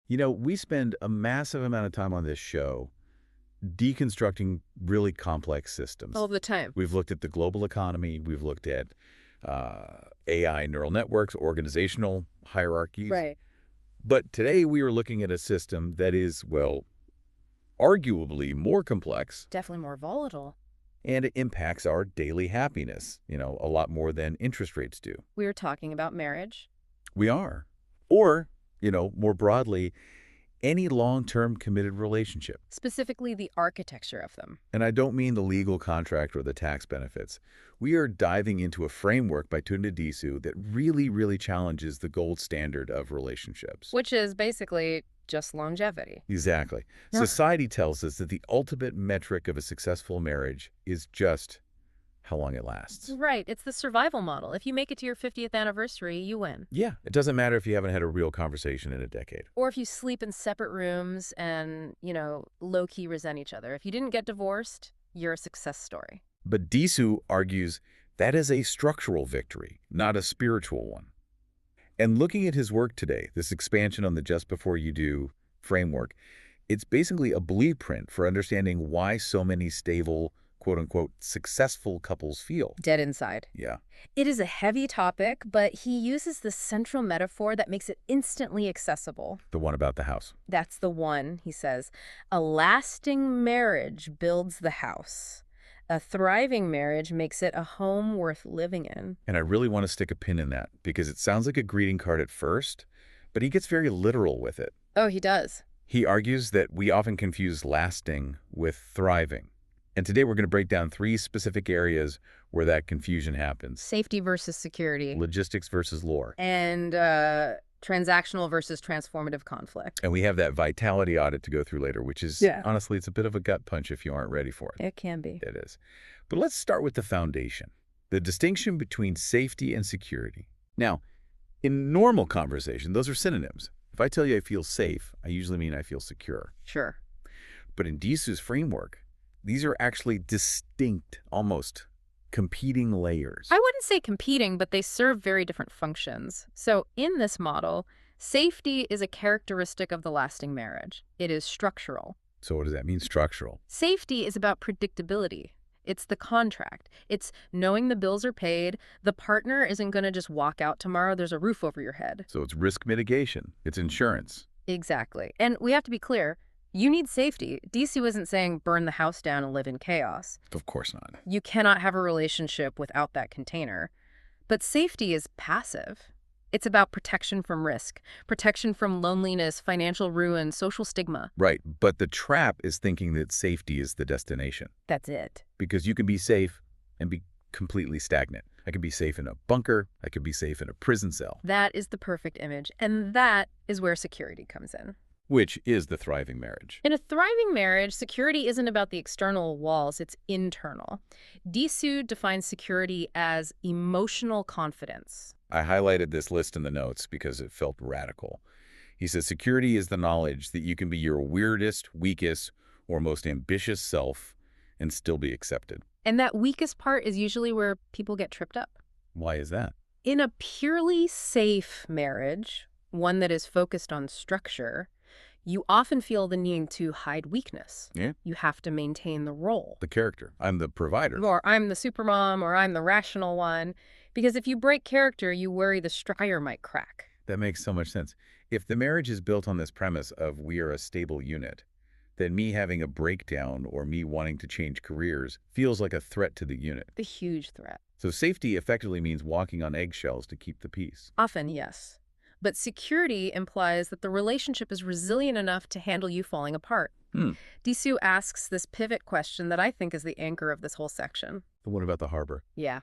We spend a massive amount of time on this show deconstructing really complex All systems. the time. We've looked at the global economy. We've looked at AI neural networks, organizational hierarchies. Right. But today we are looking at a system that is, well, arguably more complex, Definitely more volatile. and it impacts our daily happiness, a lot more than interest rates do. We were talking about marriage. We are. Or, more broadly, any long-term committed relationship. Specifically, the architecture of them. And I don't mean the legal contract or the tax benefits. We are diving into a framework by Tunda Disu that really, really challenges the gold standard of relationships. Which is basically just longevity. Exactly. No. Society tells us that the ultimate metric of a successful marriage is just how long it lasts. Right. It's the survival model. If you make it to your 50th anniversary, you win. Yeah, it doesn't matter if you haven't had a real conversation in a decade. Or if you sleep in separate rooms and, low-key resent each other. If you didn't get divorced, you're a success story. But Disu argues that is a structural victory, not a spiritual one. And looking at his work today, this expansion on the Just Before You Do framework, it's basically a blueprint for understanding why so many stable, quote-unquote, successful couples feel. Dead inside. Yeah. It is a heavy topic, but he uses the central metaphor that makes it instantly accessible. The one about the house. That's the one, he says. A lasting marriage builds the house. A thriving marriage makes it a home worth living in. And I really want to stick a pin in that because it sounds like a greeting card at first, but he gets very literal with it. Oh, he does. He argues that we often confuse lasting with thriving. And today we're going to break down 3 specific areas where that confusion happens. Safety versus security. Logistics versus lore. And transactional versus transformative conflict. And we have that vitality audit to go through later, which is, honestly, it's a bit of a gut punch if you aren't ready for it. It can be. It is. But let's start with the foundation, the distinction between safety and security. Now, in normal conversation, those are synonyms. If I tell you I feel safe, I usually mean I feel secure. Sure. But in Disu's framework, these are actually distinct, almost competing layers. I wouldn't say competing, but they serve very different functions. So in this model, safety is a characteristic of the lasting marriage. It is structural. So what does that mean, structural? Safety is about predictability. It's the contract. It's knowing the bills are paid. The partner isn't going to just walk out tomorrow. There's a roof over your head. So it's risk mitigation. It's insurance. Exactly. And we have to be clear. You need safety. Disu isn't saying burn the house down and live in chaos. Of course not. You cannot have a relationship without that container. But safety is passive. It's about protection from risk, protection from loneliness, financial ruin, social stigma. Right, but the trap is thinking that safety is the destination. That's it. Because you can be safe and be completely stagnant. I could be safe in a bunker. I could be safe in a prison cell. That is the perfect image, and that is where security comes in. Which is the thriving marriage. In a thriving marriage, security isn't about the external walls, it's internal. Disu defines security as emotional confidence. I highlighted this list in the notes because it felt radical. He says security is the knowledge that you can be your weirdest, weakest, or most ambitious self and still be accepted. And that weakest part is usually where people get tripped up. Why is that? In a purely safe marriage, one that is focused on structure, you often feel the need to hide weakness. Yeah. You have to maintain the role. The character. I'm the provider. Or I'm the supermom, or I'm the rational one. Because if you break character, you worry the structure might crack. That makes so much sense. If the marriage is built on this premise of we are a stable unit, then me having a breakdown or me wanting to change careers feels like a threat to the unit. The huge threat. So safety effectively means walking on eggshells to keep the peace. Often, yes. But security implies that the relationship is resilient enough to handle you falling apart. Disu asks this pivot question that I think is the anchor of this whole section. The one about the harbor. Yeah.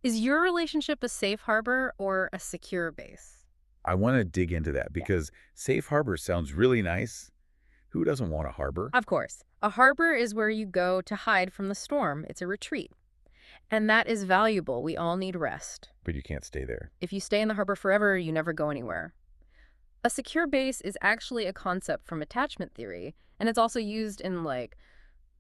Is your relationship a safe harbor or a secure base? I want to dig into that because safe harbor sounds really nice. Who doesn't want a harbor? Of course. A harbor is where you go to hide from the storm. It's a retreat. And that is valuable. We all need rest. But you can't stay there. If you stay in the harbor forever, you never go anywhere. A secure base is actually a concept from attachment theory, and it's also used in,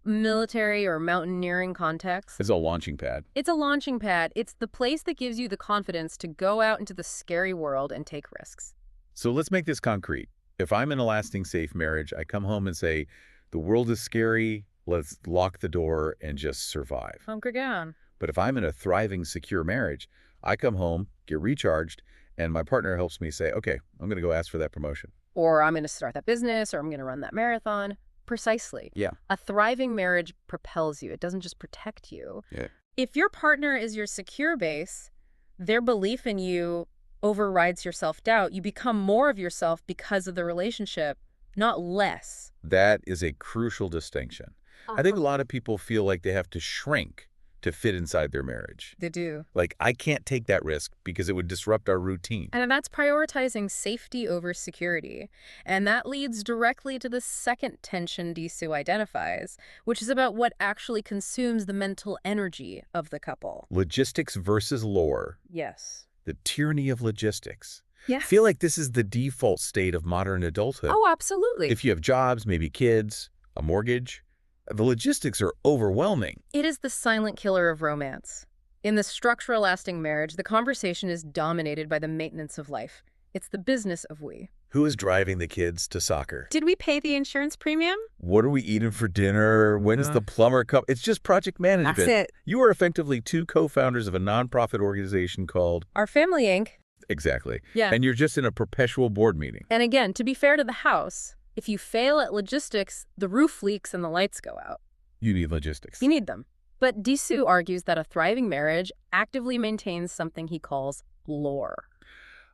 military or mountaineering contexts. It's a launching pad. It's a launching pad. It's the place that gives you the confidence to go out into the scary world and take risks. So let's make this concrete. If I'm in a lasting, safe marriage, I come home and say, the world is scary, let's lock the door and just survive. Hunker down. But if I'm in a thriving, secure marriage, I come home, get recharged, and my partner helps me say, okay, I'm going to go ask for that promotion. Or I'm going to start that business, or I'm going to run that marathon. Precisely. Yeah. A thriving marriage propels you. It doesn't just protect you. Yeah. If your partner is your secure base, their belief in you overrides your self-doubt. You become more of yourself because of the relationship, not less. That is a crucial distinction. I think a lot of people feel like they have to shrink to fit inside their marriage. They do. Like, I can't take that risk because it would disrupt our routine. And that's prioritizing safety over security. And that leads directly to the second tension Disu identifies, which is about what actually consumes the mental energy of the couple. Logistics versus lore. Yes. The tyranny of logistics. Yeah. I feel like this is the default state of modern adulthood. Oh, absolutely. If you have jobs, maybe kids, a mortgage, the logistics are overwhelming. It is the silent killer of romance. In the structural lasting marriage, the conversation is dominated by the maintenance of life. It's the business of we. Who is driving the kids to soccer? Did we pay the insurance premium? What are we eating for dinner? When's the plumber come? It's just project management. That's it. You are effectively two co-founders of a nonprofit organization called... Our Family Inc. Exactly. Yeah. And you're just in a perpetual board meeting. And again, to be fair to the house, if you fail at logistics, the roof leaks and the lights go out. You need logistics. You need them. But Disu argues that a thriving marriage actively maintains something he calls lore.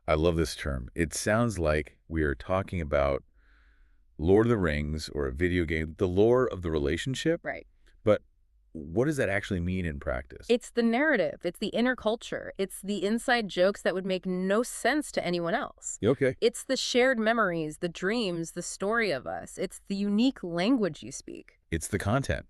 I love this term. It sounds like we are talking about Lord of the Rings or a video game, the lore of the relationship. Right. But what does that actually mean in practice? It's the narrative. It's the inner culture. It's the inside jokes that would make no sense to anyone else. Okay. It's the shared memories, the dreams, the story of us. It's the unique language you speak. It's the content.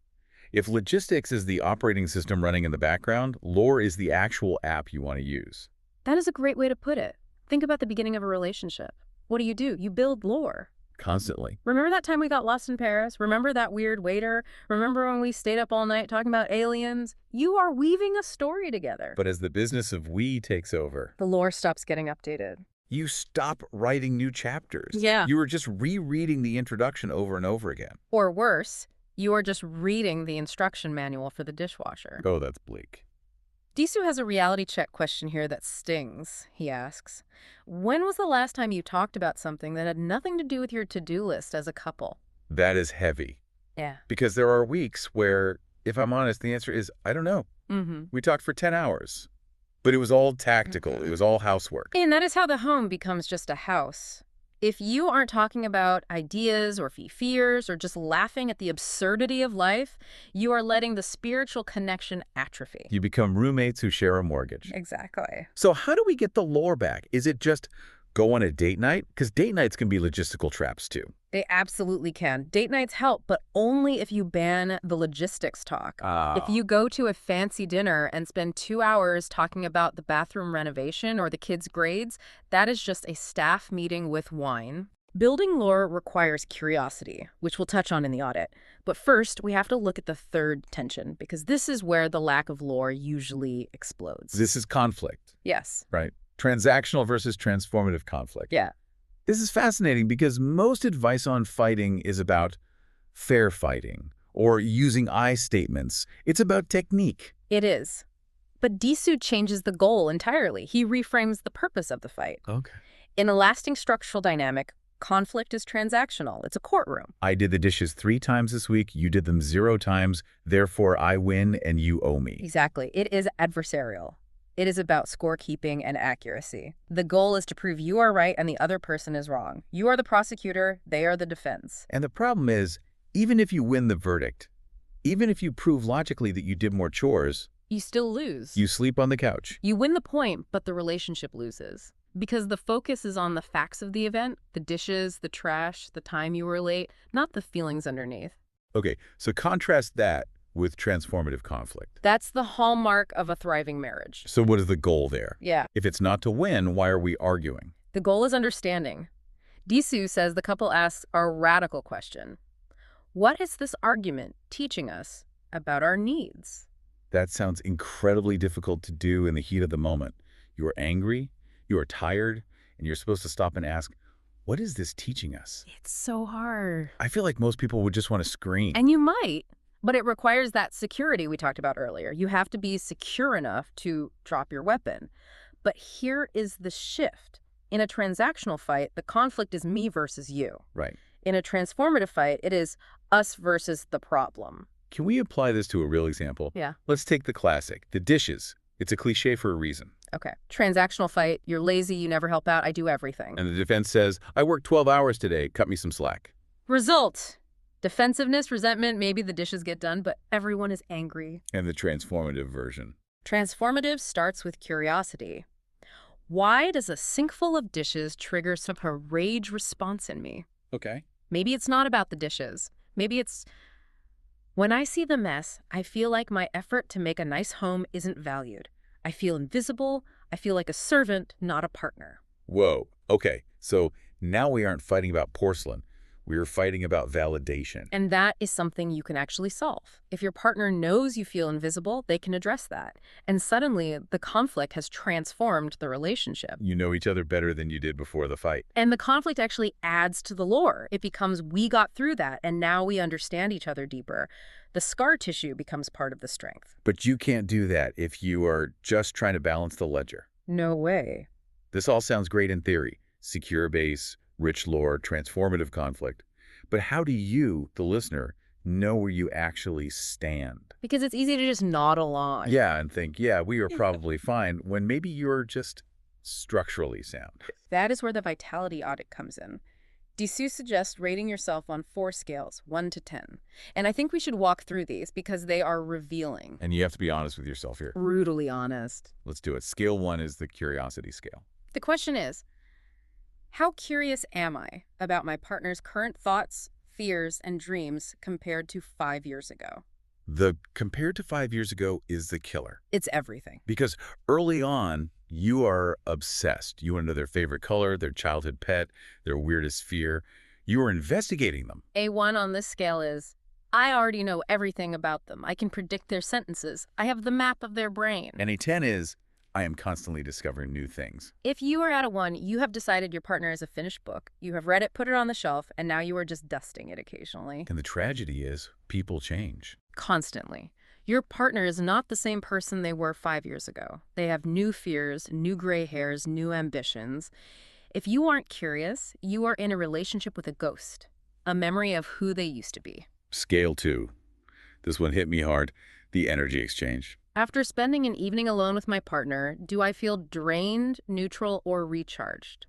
If logistics is the operating system running in the background, lore is the actual app you want to use. That is a great way to put it. Think about the beginning of a relationship. What do? You build lore. Constantly. Remember that time we got lost in Paris? Remember that weird waiter? Remember when we stayed up all night talking about aliens? You are weaving a story together. But as the business of we takes over, the lore stops getting updated. you stop writing new chapters. Yeah. You were just rereading the introduction over and over again. Or worse, you are just reading the instruction manual for the dishwasher. Oh, that's bleak. Disu has a reality check question here that stings. He asks, when was the last time you talked about something that had nothing to do with your to-do list as a couple? That is heavy. Yeah. Because there are weeks where, if I'm honest, the answer is, I don't know. Mm-hmm. We talked for 10 hours. But it was all tactical. It was all housework. And that is how the home becomes just a house. If you aren't talking about ideas or fears or just laughing at the absurdity of life, you are letting the spiritual connection atrophy. You become roommates who share a mortgage. Exactly. So how do we get the lore back? Is it just go on a date night? Because date nights can be logistical traps too. They absolutely can. Date nights help, but only if you ban the logistics talk. If you go to a fancy dinner and spend 2 hours talking about the bathroom renovation or the kids' grades, that is just a staff meeting with wine. Building lore requires curiosity, which we'll touch on in the audit. But first, we have to look at the third tension, because this is where the lack of lore usually explodes. This is conflict. Yes. Right. Transactional versus transformative conflict. Yeah. This is fascinating because most advice on fighting is about fair fighting or using I statements. It's about technique. It is. But Disu changes the goal entirely. He reframes the purpose of the fight. Okay. In a lasting structural dynamic, conflict is transactional. It's a courtroom. I did the dishes 3 times this week. You did them 0 times. Therefore, I win and you owe me. Exactly. It is adversarial. It is about scorekeeping and accuracy. The goal is to prove you are right and the other person is wrong. You are the prosecutor, they are the defense. And the problem is, even if you win the verdict, even if you prove logically that you did more chores, you still lose. you sleep on the couch. You win the point, but the relationship loses. Because the focus is on the facts of the event, the dishes, the trash, the time you were late, not the feelings underneath. Okay, so contrast that with transformative conflict. That's the hallmark of a thriving marriage. So what is the goal there? Yeah. If it's not to win, why are we arguing? The goal is understanding. Disu says the couple asks a radical question. What is this argument teaching us about our needs? That sounds incredibly difficult to do in the heat of the moment. You are angry, you are tired, and you're supposed to stop and ask, What is this teaching us? It's so hard. I feel like most people would just want to scream. And you might, but it requires that security we talked about earlier. You have to be secure enough to drop your weapon. But here is the shift. In a transactional fight, the conflict is me versus you. Right. In a transformative fight, it is us versus the problem. Can we apply this to a real example? Yeah. Let's take the classic, the dishes. It's a cliche for a reason. Okay. Transactional fight, you're lazy, you never help out, I do everything. And the defense says, I worked 12 hours today, cut me some slack. Result. Defensiveness, resentment, maybe the dishes get done, but everyone is angry. And the transformative version. Transformative starts with curiosity. Why does a sink full of dishes trigger some a rage response in me? Okay. Maybe it's not about the dishes. Maybe it's, when I see the mess, I feel like my effort to make a nice home isn't valued. I feel invisible. I feel like a servant, not a partner. Whoa. Okay. So now we aren't fighting about porcelain. We are fighting about validation. And that is something you can actually solve. If your partner knows you feel invisible, they can address that. And suddenly, the conflict has transformed the relationship. You know each other better than you did before the fight. And the conflict actually adds to the lore. It becomes, we got through that, and now we understand each other deeper. The scar tissue becomes part of the strength. But you can't do that if you are just trying to balance the ledger. No way. This all sounds great in theory. Secure base, rich lore, transformative conflict. But how do you, the listener, know where you actually stand? Because it's easy to just nod along. Yeah, and think, yeah, we are probably fine, when maybe you're just structurally sound. That is where the vitality audit comes in. Dessous suggests rating yourself on 4 scales, 1 to 10. And I think we should walk through these because they are revealing. And you have to be honest with yourself here. Brutally honest. Let's do it. Scale 1 is the curiosity scale. The question is, how curious am I about my partner's current thoughts, fears, and dreams compared to 5 years ago? The compared to 5 years ago is the killer. It's everything. Because early on, you are obsessed. You want to know their favorite color, their childhood pet, their weirdest fear. You are investigating them. A1 on this scale is, I already know everything about them. I can predict their sentences. I have the map of their brain. And a 10 is, I am constantly discovering new things. If you are at a 1, you have decided your partner is a finished book. You have read it, put it on the shelf, and now you are just dusting it occasionally. And the tragedy is, people change. Constantly. Your partner is not the same person they were 5 years ago. They have new fears, new gray hairs, new ambitions. If you aren't curious, you are in a relationship with a ghost, a memory of who they used to be. Scale 2. This one hit me hard. The energy exchange. After spending an evening alone with my partner, do I feel drained, neutral, or recharged?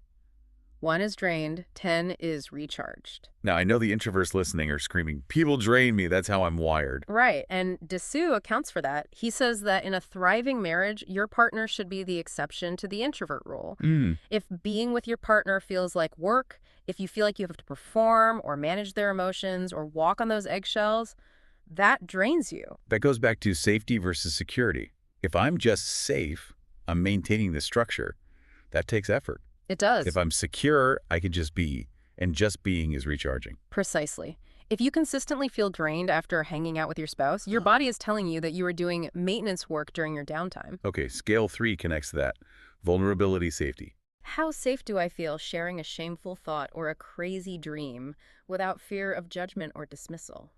1 is drained, 10 is recharged. Now, I know the introverts listening are screaming, people drain me, that's how I'm wired. Right, and Dessous accounts for that. He says that in a thriving marriage, your partner should be the exception to the introvert rule. If being with your partner feels like work, if you feel like you have to perform or manage their emotions or walk on those eggshells, that drains you. That goes back to safety versus security. If I'm just safe, I'm maintaining the structure. That takes effort. It does. If I'm secure, I can just be, and just being is recharging. Precisely. If you consistently feel drained after hanging out with your spouse, your body is telling you that you are doing maintenance work during your downtime. Okay, scale 3 connects to that. Vulnerability, safety. How safe do I feel sharing a shameful thought or a crazy dream without fear of judgment or dismissal?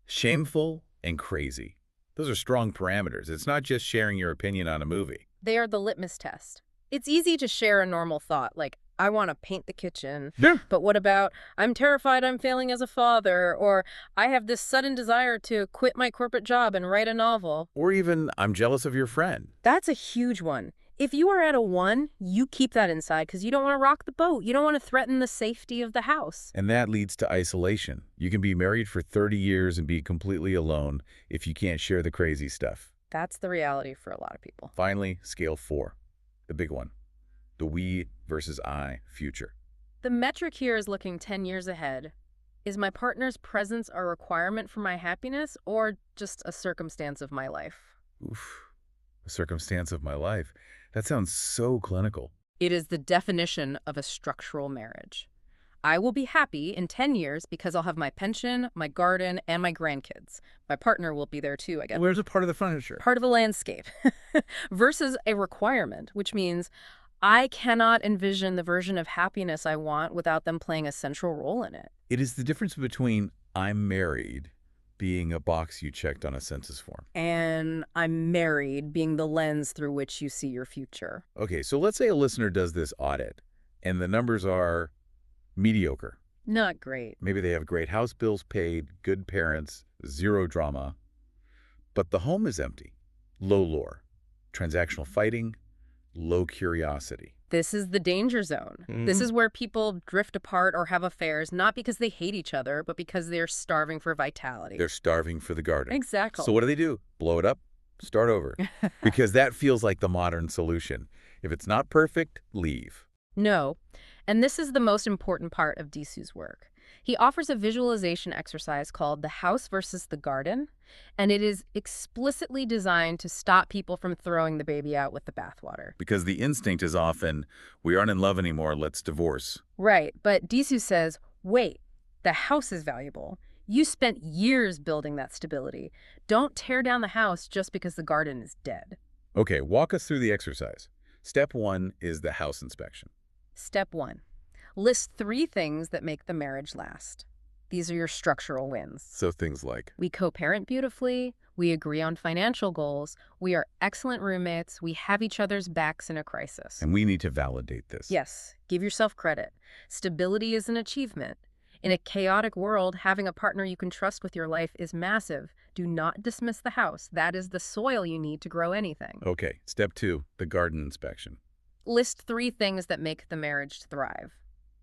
Shameful and crazy. Those are strong parameters. It's not just sharing your opinion on a movie. They are the litmus test. It's easy to share a normal thought, like, I want to paint the kitchen. Yeah. But what about, I'm terrified I'm failing as a father, or I have this sudden desire to quit my corporate job and write a novel. Or even, I'm jealous of your friend. That's a huge one. If you are at a 1, you keep that inside because you don't want to rock the boat. You don't want to threaten the safety of the house. And that leads to isolation. You can be married for 30 years and be completely alone if you can't share the crazy stuff. That's the reality for a lot of people. Finally, scale 4. The big one. The we versus I future. The metric here is looking 10 years ahead. Is my partner's presence a requirement for my happiness or just a circumstance of my life? Oof. A circumstance of my life. That sounds so clinical. It is the definition of a structural marriage. I will be happy in 10 years because I'll have my pension, my garden, and my grandkids. My partner will be there too, I guess. Where's a part of the furniture? Part of the landscape. Versus a requirement, which means I cannot envision the version of happiness I want without them playing a central role in it. It is the difference between I'm married being a box you checked on a census form. And I'm married being the lens through which you see your future. Okay, so let's say a listener does this audit, and the numbers are mediocre. Not great. Maybe they have great house bills paid, good parents, zero drama. But the home is empty. Low lore, transactional fighting, low curiosity. This is the danger zone. This is where people drift apart or have affairs, not because they hate each other, but because they're starving for vitality. They're starving for the garden. Exactly. So what do? Blow it up, start over. Because that feels like the modern solution. If it's not perfect, leave. No. And this is the most important part of Disu's work. He offers a visualization exercise called the house versus the garden, and it is explicitly designed to stop people from throwing the baby out with the bathwater. Because the instinct is often, we aren't in love anymore, let's divorce. Right, but Disu says, wait, the house is valuable. You spent years building that stability. Don't tear down the house just because the garden is dead. Okay, walk us through the exercise. Step 1 is the house inspection. Step 1. List 3 things that make the marriage last. These are your structural wins. So things like, We co-parent beautifully, we agree on financial goals, we are excellent roommates, we have each other's backs in a crisis. and we need to validate this. Yes, give yourself credit. Stability is an achievement. In a chaotic world, having a partner you can trust with your life is massive. Do not dismiss the house. That is the soil you need to grow anything. Okay, step 2, the garden inspection. List 3 things that make the marriage thrive.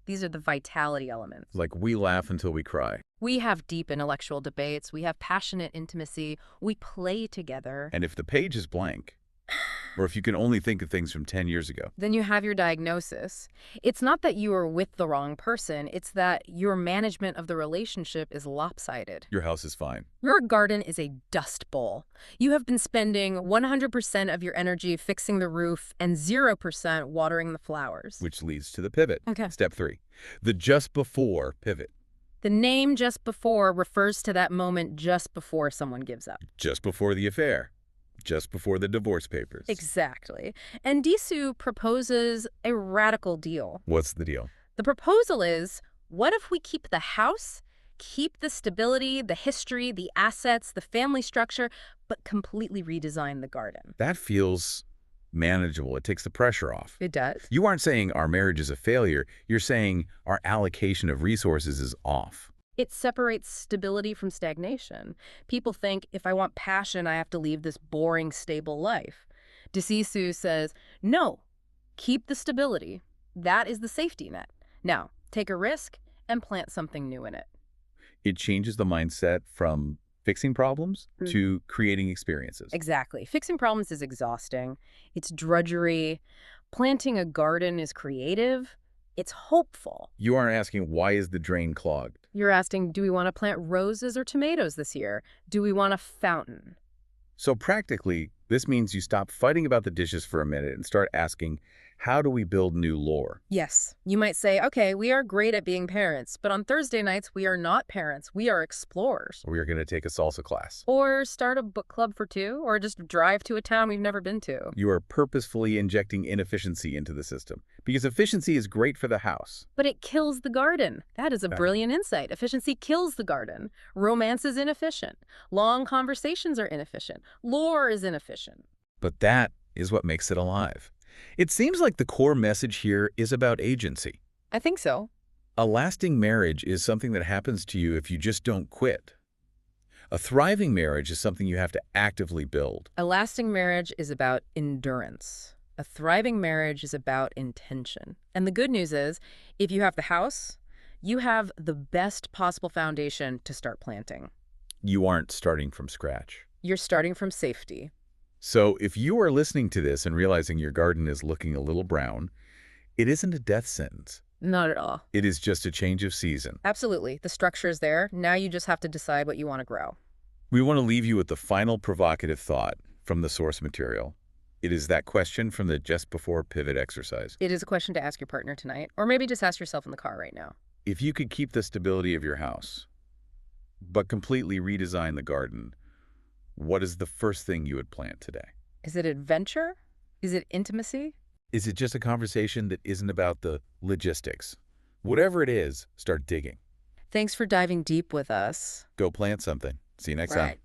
These are the vitality elements. Like we laugh until we cry. We have deep intellectual debates. We have passionate intimacy. We play together. And if the page is blank, or if you can only think of things from 10 years ago, Then you have your diagnosis. It's not that you are with the wrong person. It's that your management of the relationship is lopsided. your house is fine. Your garden is a dust bowl. You have been spending 100% of your energy fixing the roof and 0% watering the flowers. Which leads to the pivot. Okay. Step 3, the just before pivot. The name just before refers to that moment just before someone gives up. Just before the affair. Just before the divorce papers. Exactly. And Disu proposes a radical deal. What's the deal? The proposal is, what if we keep the house, keep the stability, the history, the assets, the family structure, but completely redesign the garden? That feels manageable. It takes the pressure off. It does. You aren't saying our marriage is a failure. You're saying our allocation of resources is off. It separates stability from stagnation. People think, if I want passion, I have to leave this boring, stable life. Disisu says, no, keep the stability. That is the safety net. Now, take a risk and plant something new in it. It changes the mindset from fixing problems to creating experiences. Exactly. Fixing problems is exhausting. It's drudgery. Planting a garden is creative. It's hopeful. You aren't asking, why is the drain clogged? You're asking, do we want to plant roses or tomatoes this year? Do we want a fountain? So practically, this means you stop fighting about the dishes for a minute and start asking, how do we build new lore? Yes. You might say, okay, we are great at being parents, but on Thursday nights, we are not parents. We are explorers. Or we are going to take a salsa class. Or start a book club for 2, or just drive to a town we've never been to. You are purposefully injecting inefficiency into the system because efficiency is great for the house. But it kills the garden. That is a brilliant insight. Efficiency kills the garden. Romance is inefficient. Long conversations are inefficient. Lore is inefficient. But that is what makes it alive. It seems like the core message here is about agency. I think so. A lasting marriage is something that happens to you if you just don't quit. A thriving marriage is something you have to actively build. A lasting marriage is about endurance. A thriving marriage is about intention. And the good news is, if you have the house, you have the best possible foundation to start planting. You aren't starting from scratch. You're starting from safety. So if you are listening to this and realizing your garden is looking a little brown, it isn't a death sentence. Not at all. It is just a change of season. Absolutely. The structure is there. Now you just have to decide what you want to grow. We want to leave you with the final provocative thought from the source material. It is that question from the just before pivot exercise. It is a question to ask your partner tonight, or maybe just ask yourself in the car right now. If you could keep the stability of your house, but completely redesign the garden, what is the first thing you would plant today? Is it adventure? Is it intimacy? Is it just a conversation that isn't about the logistics? Whatever it is, start digging. Thanks for diving deep with us. Go plant something. See you next time. Right.